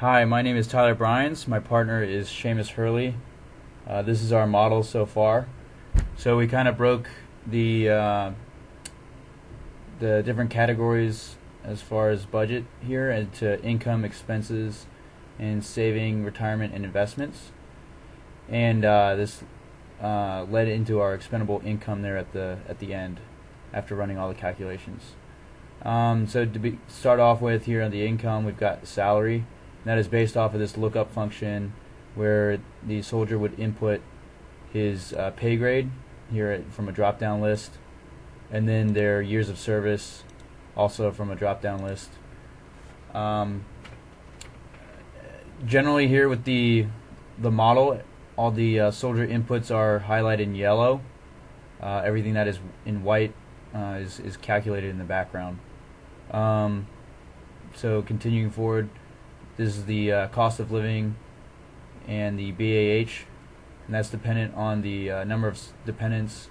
Hi, my name is Tyler Bryans. My partner is Seamus Hurley. This is our model so far. So we kind of broke the different categories as far as budget here into income, expenses, and saving, retirement, and investments. And this led into our expendable income there at the end after running all the calculations. So to start off with here on the income, we've got salary. That is based off of this lookup function where the soldier would input his pay grade here from a drop-down list, and then their years of service also from a drop-down list. Generally here with the model, all the soldier inputs are highlighted in yellow. Everything that is in white is calculated in the background. So continuing forward, this is the cost of living and the BAH, and that's dependent on the number of dependents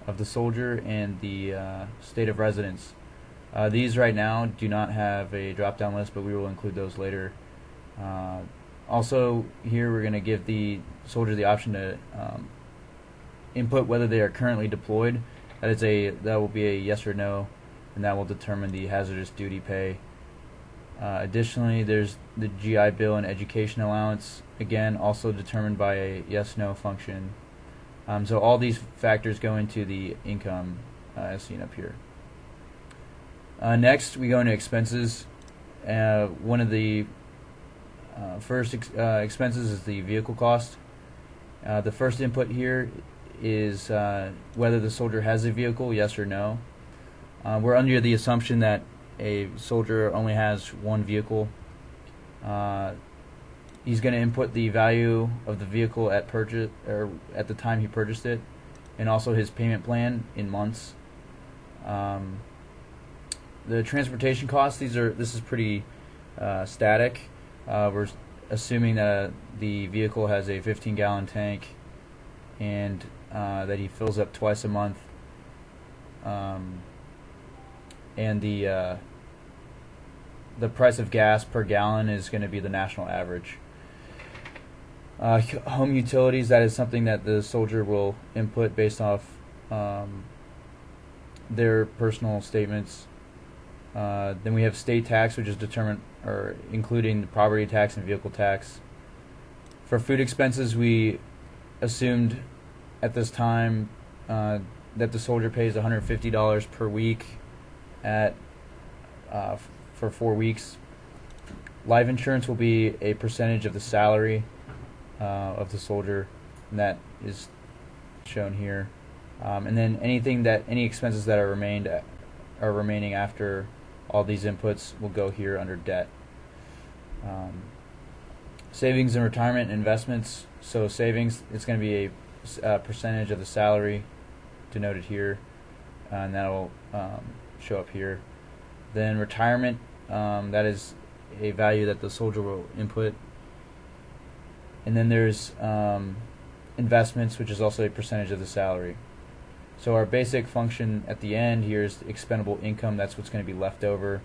of the soldier and the state of residence. These right now do not have a drop-down list, but we will include those later. Also here we're going to give the soldier the option to input whether they are currently deployed. That will be a yes or no, and that will determine the hazardous duty pay. Additionally, there's the GI Bill and education allowance, again also determined by a yes-no function. So all these factors go into the income as seen up here. Next we go into expenses. One of the first expenses is the vehicle cost. The first input here is whether the soldier has a vehicle, yes or no. We're under the assumption that a soldier only has one vehicle. He's going to input the value of the vehicle at purchase, or at the time he purchased it, and also his payment plan in months. The transportation costs, this is pretty static. We're assuming that the vehicle has a 15-gallon tank and that he fills up twice a month. And the price of gas per gallon is going to be the national average. Home utilities, that is something that the soldier will input based off their personal statements. Then we have state tax, which is determined or including the property tax and vehicle tax. For food expenses, we assumed at this time that the soldier pays $150 per week for 4 weeks. Life insurance will be a percentage of the salary of the soldier, and that is shown here. And then any expenses that are remaining after all these inputs will go here under debt. Savings and retirement and investments. So savings, it's going to be a percentage of the salary denoted here, and that will show up here. Then retirement, that is a value that the soldier will input. And then there's investments, which is also a percentage of the salary. So our basic function at the end here is expendable income. That's what's going to be left over,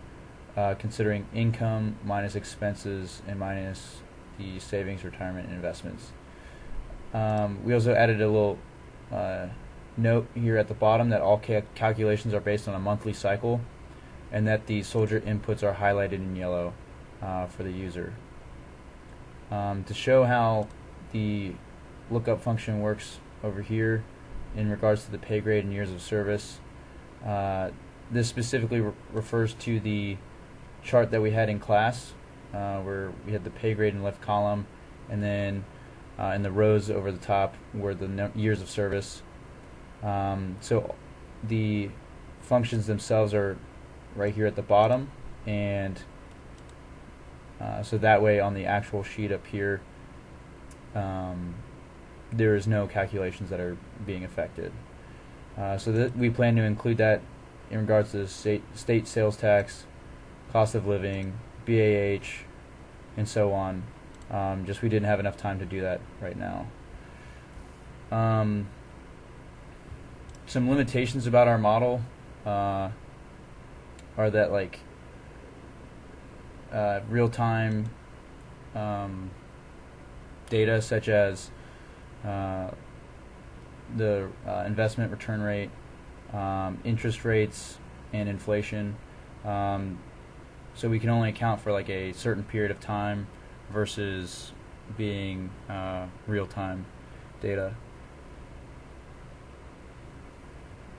considering income minus expenses and minus the savings, retirement, and investments. We also added a little note here at the bottom that all calculations are based on a monthly cycle, and that the soldier inputs are highlighted in yellow for the user. To show how the lookup function works over here in regards to the pay grade and years of service, this specifically refers to the chart that we had in class, where we had the pay grade in the left column, and then in the rows over the top were the years of service. So the functions themselves are right here at the bottom, and so that way on the actual sheet up here there is no calculations that are being affected. So we plan to include that in regards to state sales tax, cost of living, BAH, and so on. Just we didn't have enough time to do that right now. Some limitations about our model are that real-time data such as the investment return rate, interest rates, and inflation. So we can only account for like a certain period of time versus being real-time data.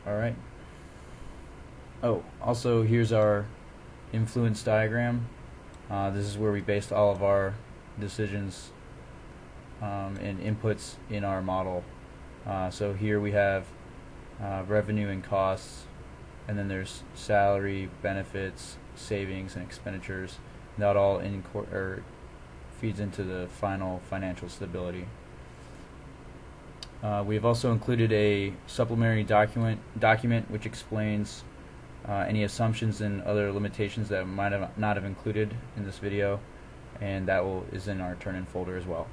Alright. Oh, also here's our influence diagram. This is where we based all of our decisions and inputs in our model. So here we have revenue and costs, and then there's salary, benefits, savings, and expenditures. That all feeds into the final financial stability. We've also included a supplementary document which explains any assumptions and other limitations that might not have included in this video, and that is in our turn-in folder as well.